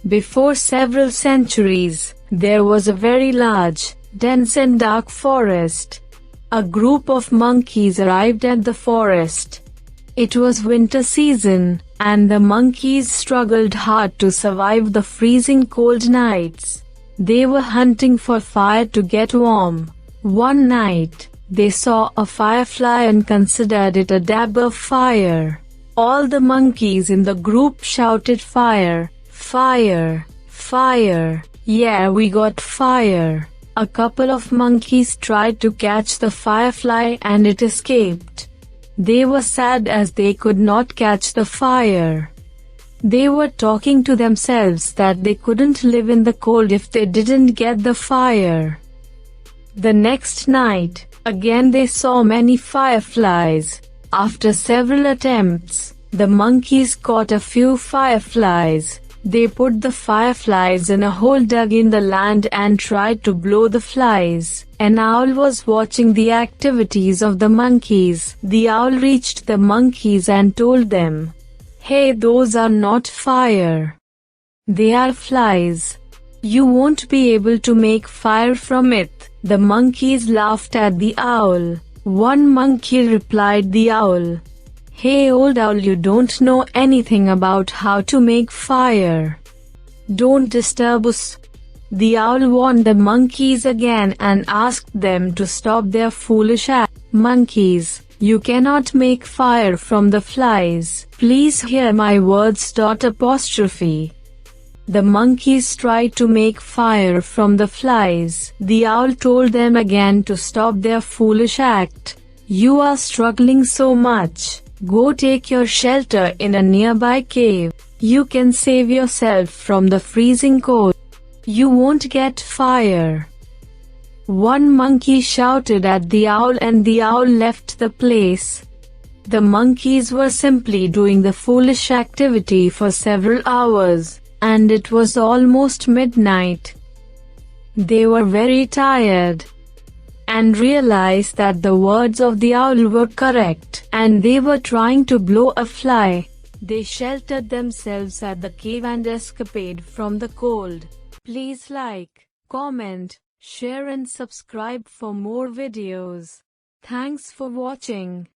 Before several centuries, there was a very large, dense and dark forest. A group of monkeys arrived at the forest. It was winter season, and the monkeys struggled hard to survive the freezing cold nights. They were hunting for fire to get warm. One night, they saw a firefly and considered it a dab of fire. All the monkeys in the group shouted, "Fire! Fire! Fire! Yeah, we got fire!" A couple of monkeys tried to catch the firefly and it escaped. They were sad as they could not catch the fire. They were talking to themselves that they couldn't live in the cold if they didn't get the fire. The next night, again they saw many fireflies. After several attempts, the monkeys caught a few fireflies. They put the fireflies in a hole dug in the land and tried to blow the flies. An owl was watching the activities of the monkeys. The owl reached the monkeys and told them, "Hey, those are not fire. They are flies. You won't be able to make fire from it." The monkeys laughed at the owl. One monkey replied the owl, "Hey old owl, you don't know anything about how to make fire. Don't disturb us." The owl warned the monkeys again and asked them to stop their foolish act. "Monkeys, you cannot make fire from the flies. Please hear my words. Apostrophe. The monkeys tried to make fire from the flies. The owl told them again to stop their foolish act. "You are struggling so much. Go take your shelter in a nearby cave. You can save yourself from the freezing cold. You won't get fire." One monkey shouted at the owl and the owl left the place. The monkeys were simply doing the foolish activity for several hours, and it was almost midnight. They were very tired and realized that the words of the owl were correct, and they were trying to blow a fly. They sheltered themselves at the cave and escaped from the cold. Please like, comment, share and subscribe for more videos. Thanks for watching.